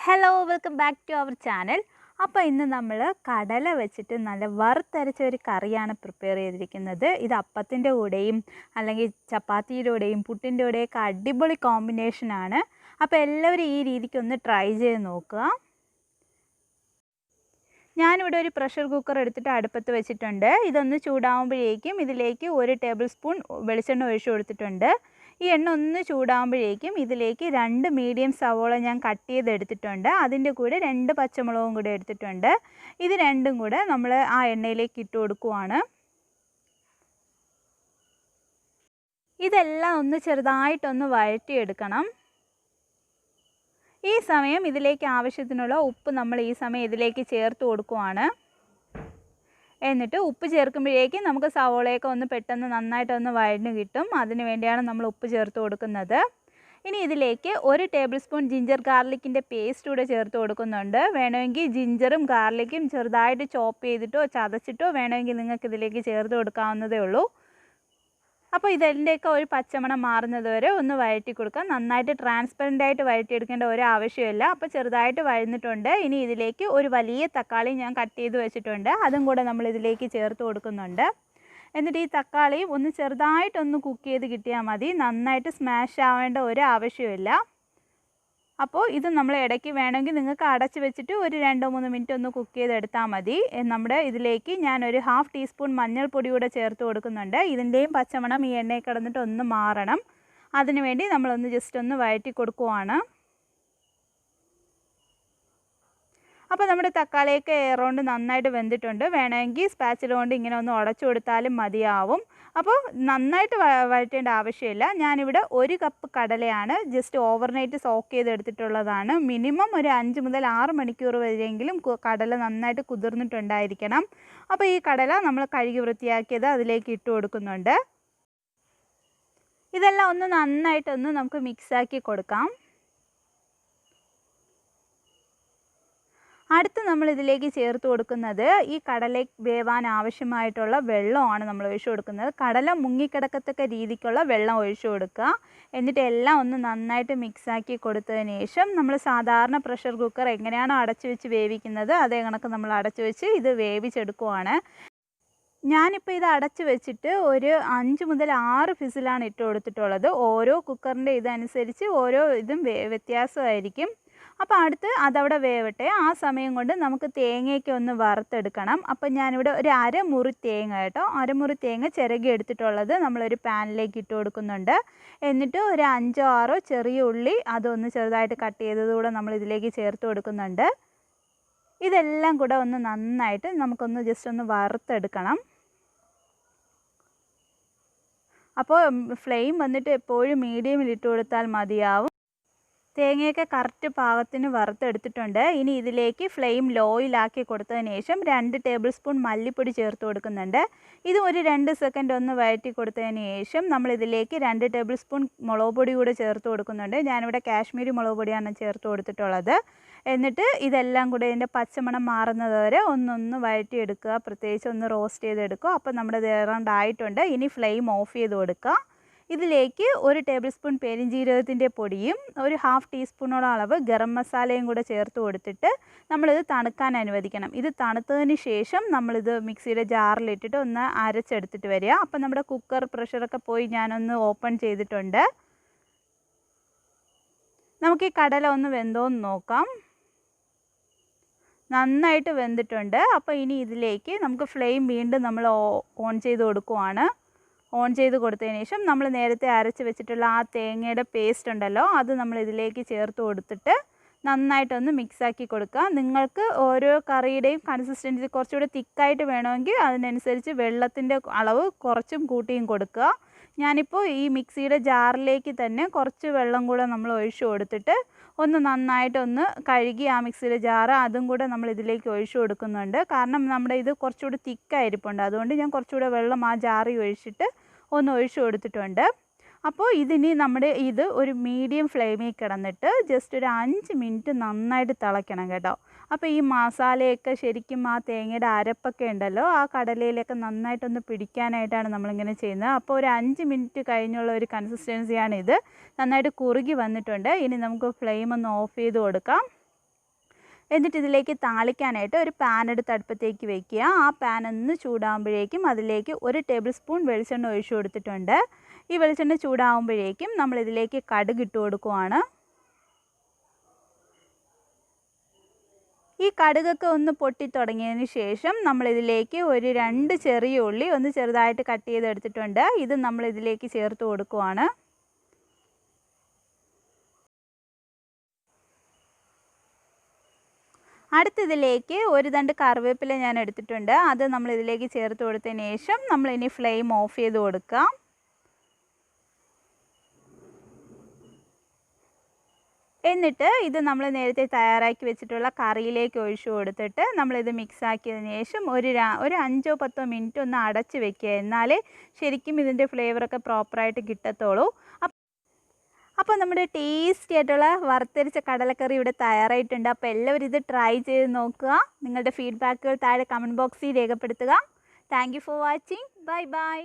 Hello welcome back to our channel. അപ്പോൾ ഇന്ന് നമ്മൾ കടല വെച്ചിട്ട് നല്ല വറുത്തരച്ച ഒരു കറിയാണ് പ്രിപ്പയർ ചെയ്തിരിക്കുന്നത്. ഇത് അപ്പത്തിൻ്റെ കൂടെയും അല്ലെങ്കിൽ ചപ്പാത്തിയുടെ കൂടെയും പുട്ടിൻ്റെ കൂടെയൊക്കെ അടിപൊളി കോമ്പിനേഷനാണ്. അപ്പോൾ എല്ലാവരും ഈ രീതിക്ക് ഒന്ന് ട്രൈ ചെയ്ത് നോക്കുക. ഞാനിവിടെ ഒരു പ്രഷർ കുക്കർ എടുത്തിട്ട് അടുപ്പത്ത് വെച്ചിട്ടുണ്ട്. ഇതൊന്ന് ചൂടാകുമ്പോഴേക്കും ഇതിലേക്ക് 1 ടേബിൾ സ്പൂൺ വെളിച്ചെണ്ണ ഒഴിച്ചു കൊടുത്തിട്ടുണ്ട്. ഈ എണ്ണ ഒന്ന് ചൂടാകുമ്പോഴേക്കും ഇതിലേക്ക് 2 മീഡിയം സവോള ഞാൻ കട്ട് ചെയ്തെടുത്തിട്ടുണ്ട്. അതിൻ്റെ കൂടെ 2 പച്ചമുളകും കൂടെ എടുത്തിട്ടുണ്ട്. ഇത് രണ്ടും കൂടെ നമ്മൾ ആ എണ്ണയിലേക്ക് ഇട്ട് കൊടുക്കുവാണ്. ഇതെല്ലാം ഒന്ന് ചെറുതായിട്ടൊന്ന് വഴറ്റിയെടുക്കണം. ഈ സമയം ഇതിലേക്ക് ആവശ്യത്തിനുള്ള ഉപ്പ് നമ്മൾ ഈ സമയം ഇതിലേക്ക് ചേർത്ത് കൊടുക്കുവാണ്. എന്നിട്ട് ഉപ്പ് ചേർക്കുമ്പോഴേക്കും നമുക്ക് സവോളയൊക്കെ ഒന്ന് പെട്ടെന്ന് നന്നായിട്ടൊന്ന് വഴഞ്ഞു കിട്ടും. അതിന് വേണ്ടിയാണ് നമ്മൾ ഉപ്പ് ചേർത്ത് കൊടുക്കുന്നത്. ഇനി ഇതിലേക്ക് 1 ടേബിൾ സ്പൂൺ ജിഞ്ചർ ഗാർലിക്കിൻ്റെ പേസ്റ്റ് കൂടെ ചേർത്ത് കൊടുക്കുന്നുണ്ട്. വേണമെങ്കിൽ ജിഞ്ചറും ഗാർലിക്കും ചെറുതായിട്ട് ചോപ്പ് ചെയ്തിട്ടോ ചതച്ചിട്ടോ വേണമെങ്കിൽ നിങ്ങൾക്ക് ഇതിലേക്ക് ചേർത്ത് കൊടുക്കാവുന്നതേ ഉള്ളൂ. അപ്പോൾ ഇതിൻ്റെയൊക്കെ ഒരു പച്ചമണം മാറുന്നത് വരെ ഒന്ന് വഴറ്റി കൊടുക്കാം. നന്നായിട്ട് ട്രാൻസ്പെറൻ്റായിട്ട് വഴറ്റിയെടുക്കേണ്ട ഒരു ആവശ്യമില്ല. അപ്പോൾ ചെറുതായിട്ട് വഴന്നിട്ടുണ്ട്. ഇനി ഇതിലേക്ക് ഒരു വലിയ തക്കാളി ഞാൻ കട്ട് ചെയ്ത് വെച്ചിട്ടുണ്ട്. അതും കൂടെ നമ്മൾ ഇതിലേക്ക് ചേർത്ത് കൊടുക്കുന്നുണ്ട്. എന്നിട്ട് ഈ തക്കാളി ഒന്ന് ചെറുതായിട്ടൊന്ന് കുക്ക് ചെയ്ത് കിട്ടിയാൽ മതി. നന്നായിട്ട് സ്മാഷ് ആവേണ്ട ഒരു ആവശ്യമില്ല. അപ്പോൾ ഇത് നമ്മൾ ഇടയ്ക്ക് വേണമെങ്കിൽ നിങ്ങൾക്ക് അടച്ച് വെച്ചിട്ട് ഒരു 2-3 മിനിറ്റ് ഒന്ന് കുക്ക് ചെയ്തെടുത്താൽ മതി. നമ്മുടെ ഇതിലേക്ക് ഞാനൊരു 1/2 ടീസ്പൂൺ മഞ്ഞൾപ്പൊടി കൂടെ ചേർത്ത് കൊടുക്കുന്നുണ്ട്. ഇതിൻ്റെയും പച്ചമണം ഈ എണ്ണയിൽ കിടന്നിട്ട് ഒന്ന് മാറണം. അതിനുവേണ്ടി നമ്മളൊന്ന് ജസ്റ്റ് ഒന്ന് വഴറ്റി കൊടുക്കുവാണ്. അപ്പോൾ നമ്മുടെ തക്കാളിയൊക്കെ എയറോണ്ട് നന്നായിട്ട് വെന്തിട്ടുണ്ട്. വേണമെങ്കിൽ സ്പാച്ചില കൊണ്ട് ഇങ്ങനെ ഒന്ന് ഉടച്ചു കൊടുത്താലും മതിയാവും. അപ്പോൾ നന്നായിട്ട് വഴറ്റേണ്ട ആവശ്യമില്ല. ഞാനിവിടെ 1 കപ്പ് കടലയാണ് ജസ്റ്റ് ഓവർനൈറ്റ് സോക്ക് ചെയ്തെടുത്തിട്ടുള്ളതാണ്. മിനിമം ഒരു 5 മുതൽ 6 മണിക്കൂർ വരെയെങ്കിലും കടല നന്നായിട്ട് കുതിർന്നിട്ടുണ്ടായിരിക്കണം. അപ്പോൾ ഈ കടല നമ്മൾ കഴുകി വൃത്തിയാക്കിയത് അതിലേക്ക് ഇട്ട് കൊടുക്കുന്നുണ്ട്. ഇതെല്ലാം ഒന്ന് നന്നായിട്ടൊന്ന് നമുക്ക് മിക്സാക്കി കൊടുക്കാം. അടുത്ത് നമ്മൾ ഇതിലേക്ക് ചേർത്ത് കൊടുക്കുന്നത് ഈ കടല വേവാൻ ആവശ്യമായിട്ടുള്ള വെള്ളമാണ് നമ്മൾ ഒഴിച്ചു കൊടുക്കുന്നത്. കടല മുങ്ങിക്കിടക്കത്തക്ക രീതിക്കുള്ള വെള്ളം ഒഴിച്ചു കൊടുക്കുക. എന്നിട്ട് എല്ലാം ഒന്ന് നന്നായിട്ട് മിക്സാക്കി കൊടുത്തതിന് ശേഷം നമ്മൾ സാധാരണ പ്രഷർ കുക്കർ എങ്ങനെയാണോ അടച്ചു വെച്ച് വേവിക്കുന്നത് അതേ കണക്ക് നമ്മൾ അടച്ചു വെച്ച് ഇത് വേവിച്ചെടുക്കുവാണ്. ഞാനിപ്പോൾ ഇത് അടച്ച് വെച്ചിട്ട് ഒരു 5 മുതൽ 6 ഫിസിലാണ് ഇട്ട് കൊടുത്തിട്ടുള്ളത്. ഓരോ കുക്കറിൻ്റെ ഇതനുസരിച്ച് ഓരോ ഇതും വ്യത്യാസമായിരിക്കും. അപ്പോൾ അടുത്ത് അതവിടെ വേവട്ടെ. ആ സമയം കൊണ്ട് നമുക്ക് തേങ്ങയൊക്കെ ഒന്ന് വറുത്തെടുക്കണം. അപ്പം ഞാനിവിടെ ഒരു അരമുറി തേങ്ങ അരമുറി തേങ്ങ ചിരകി എടുത്തിട്ടുള്ളത് നമ്മളൊരു പാനിലേക്ക് ഇട്ട് കൊടുക്കുന്നുണ്ട്. എന്നിട്ട് ഒരു 5-6 ചെറിയ ഉള്ളി അതൊന്ന് ചെറുതായിട്ട് കട്ട് ചെയ്തതുകൂടെ നമ്മൾ ഇതിലേക്ക് ചേർത്ത് കൊടുക്കുന്നുണ്ട്. ഇതെല്ലാം കൂടെ ഒന്ന് നന്നായിട്ട് നമുക്കൊന്ന് ജസ്റ്റ് ഒന്ന് വറുത്തെടുക്കണം. അപ്പോൾ ഫ്ലെയിം വന്നിട്ട് എപ്പോഴും മീഡിയമിൽ ഇട്ട് കൊടുത്താൽ മതിയാവും. തേങ്ങയൊക്കെ കറക്റ്റ് പാകത്തിന് വറുത്തെടുത്തിട്ടുണ്ട്. ഇനി ഇതിലേക്ക് ഫ്ലെയിം ലോയിലാക്കി കൊടുത്തതിന് ശേഷം 2 ടേബിൾ സ്പൂൺ മല്ലിപ്പൊടി ചേർത്ത് കൊടുക്കുന്നുണ്ട്. ഇത് ഒരു 2 സെക്കൻഡ് ഒന്ന് വഴറ്റി കൊടുത്തതിന് ശേഷം നമ്മളിതിലേക്ക് 2 ടേബിൾ സ്പൂൺ മുളക് പൊടി കൂടെ ചേർത്ത് കൊടുക്കുന്നുണ്ട്. ഞാനിവിടെ കാശ്മീരി മുളക് പൊടിയാണ് ചേർത്ത് കൊടുത്തിട്ടുള്ളത്. എന്നിട്ട് ഇതെല്ലാം കൂടെ ഇതിൻ്റെ പച്ചമണം മാറുന്നത് വരെ ഒന്ന് വഴറ്റിയെടുക്കുക. പ്രത്യേകിച്ച് ഒന്ന് റോസ്റ്റ് ചെയ്തെടുക്കുക. അപ്പോൾ നമ്മുടെ ഏറൗണ്ടായിട്ടുണ്ട്. ഇനി ഫ്ലെയിം ഓഫ് ചെയ്ത് കൊടുക്കുക. ഇതിലേക്ക് 1 ടേബിൾ സ്പൂൺ പെരിഞ്ജീരകത്തിൻ്റെ പൊടിയും ഒരു 1/2 ടീസ്പൂണോളം അളവ് ഗരം മസാലയും കൂടെ ചേർത്ത് കൊടുത്തിട്ട് നമ്മളിത് തണുക്കാൻ അനുവദിക്കണം. ഇത് തണുത്തതിന് ശേഷം നമ്മളിത് മിക്സിയുടെ ജാറിലിട്ടിട്ട് ഒന്ന് അരച്ചെടുത്തിട്ട് വരിക. അപ്പം നമ്മുടെ കുക്കർ പ്രഷറൊക്കെ പോയി ഞാനൊന്ന് ഓപ്പൺ ചെയ്തിട്ടുണ്ട്. നമുക്ക് ഈ കടല ഒന്ന് വെന്തോന്ന് നോക്കാം. നന്നായിട്ട് വെന്തിട്ടുണ്ട്. അപ്പോൾ ഇനി ഇതിലേക്ക് നമുക്ക് ഫ്ലെയിം വീണ്ടും നമ്മൾ ഓൺ ചെയ്ത് കൊടുക്കുവാണ്. ഓൺ ചെയ്ത് കൊടുത്തതിന് ശേഷം നമ്മൾ നേരത്തെ അരച്ച് വെച്ചിട്ടുള്ള ആ തേങ്ങയുടെ പേസ്റ്റ് ഉണ്ടല്ലോ അത് നമ്മൾ ഇതിലേക്ക് ചേർത്ത് കൊടുത്തിട്ട് നന്നായിട്ടൊന്ന് മിക്സാക്കി കൊടുക്കുക. നിങ്ങൾക്ക് ഓരോ കറിയുടെയും കൺസിസ്റ്റൻസി കുറച്ചുകൂടെ തിക്കായിട്ട് വേണമെങ്കിൽ അതിനനുസരിച്ച് വെള്ളത്തിൻ്റെ അളവ് കുറച്ചും കൂട്ടിയും കൊടുക്കുക. ഞാനിപ്പോൾ ഈ മിക്സിയുടെ ജാറിലേക്ക് തന്നെ കുറച്ച് വെള്ളം കൂടെ നമ്മൾ ഒഴിച്ചു കൊടുത്തിട്ട് ഒന്ന് നന്നായിട്ടൊന്ന് കഴുകി ആ മിക്സിയുടെ ജാറ് അതും കൂടെ നമ്മൾ ഇതിലേക്ക് ഒഴിച്ചു കൊടുക്കുന്നുണ്ട്. കാരണം നമ്മുടെ ഇത് കുറച്ചുകൂടി തിക്കായിരിപ്പുണ്ട്. അതുകൊണ്ട് ഞാൻ കുറച്ചുകൂടെ വെള്ളം ആ ജാറിൽ ഒഴിച്ചിട്ട് ഒന്ന് ഒഴിച്ചു കൊടുത്തിട്ടുണ്ട്. അപ്പോൾ ഇതിനി നമ്മുടെ ഇത് ഒരു മീഡിയം ഫ്ലെയിമിൽ കിടന്നിട്ട് ജസ്റ്റ് ഒരു 5 മിനിറ്റ് നന്നായിട്ട് തിളയ്ക്കണം കേട്ടോ. അപ്പോൾ ഈ മസാലയൊക്കെ ശരിക്കും ആ തേങ്ങയുടെ അരപ്പൊക്കെ ഉണ്ടല്ലോ ആ കടലയിലൊക്കെ നന്നായിട്ടൊന്ന് പിടിക്കാനായിട്ടാണ് നമ്മളിങ്ങനെ ചെയ്യുന്നത്. അപ്പോൾ ഒരു 5 മിനിറ്റ് കഴിഞ്ഞുള്ള ഒരു കൺസിസ്റ്റൻസിയാണ് ഇത്. നന്നായിട്ട് കുറുകി വന്നിട്ടുണ്ട്. ഇനി നമുക്ക് ഫ്ലെയിം ഒന്ന് ഓഫ് ചെയ്ത് കൊടുക്കാം. എന്നിട്ട് ഇതിലേക്ക് താളിക്കാനായിട്ട് ഒരു പാൻ എടുത്ത് അടുപ്പത്തേക്ക് വെക്കുക. ആ പാൻ ഒന്ന് ചൂടാകുമ്പോഴേക്കും അതിലേക്ക് 1 ടേബിൾ സ്പൂൺ വെളിച്ചെണ്ണ ഒഴിച്ചു കൊടുത്തിട്ടുണ്ട്. ഈ വെളിച്ചെണ്ണ ചൂടാകുമ്പോഴേക്കും നമ്മളിതിലേക്ക് കടുക് ഇട്ട് കൊടുക്കുവാണ്. ഈ കടുകൊക്കെ ഒന്ന് പൊട്ടി തുടങ്ങിയതിന് ശേഷം നമ്മളിതിലേക്ക് ഒരു 2 ചെറിയ ഉള്ളി ഒന്ന് ചെറുതായിട്ട് കട്ട് ചെയ്തെടുത്തിട്ടുണ്ട്. ഇത് നമ്മളിതിലേക്ക് ചേർത്ത് കൊടുക്കുവാണ്. അടുത്തതിലേക്ക് ഒരു തണ്ട് കറിവേപ്പില ഞാൻ എടുത്തിട്ടുണ്ട്. അത് നമ്മളിതിലേക്ക് ചേർത്ത് കൊടുത്തതിന് ശേഷം നമ്മളിനി ഫ്ലെയിം ഓഫ് ചെയ്ത് കൊടുക്കാം. എന്നിട്ട് ഇത് നമ്മൾ നേരത്തെ തയ്യാറാക്കി വെച്ചിട്ടുള്ള കറിയിലേക്ക് ഒഴിച്ചു കൊടുത്തിട്ട് നമ്മളിത് മിക്സാക്കിയതിന് ശേഷം ഒരു 5-10 മിനിറ്റ് ഒന്ന് അടച്ച് വെക്കുക. എന്നാലേ ശരിക്കും ഇതിൻ്റെ ഫ്ലേവറൊക്കെ പ്രോപ്പറായിട്ട് കിട്ടത്തുള്ളൂ. അപ്പോൾ നമ്മുടെ ടേസ്റ്റി ആയിട്ടുള്ള വറുത്തരച്ച കടലക്കറി ഇവിടെ തയ്യാറായിട്ടുണ്ട്. അപ്പോൾ എല്ലാവരും ഇത് ട്രൈ ചെയ്ത് നോക്കുക. നിങ്ങളുടെ ഫീഡ്ബാക്കുകൾ താഴെ കമൻറ്റ് ബോക്സിൽ രേഖപ്പെടുത്തുക. Thank you for watching. Bye bye.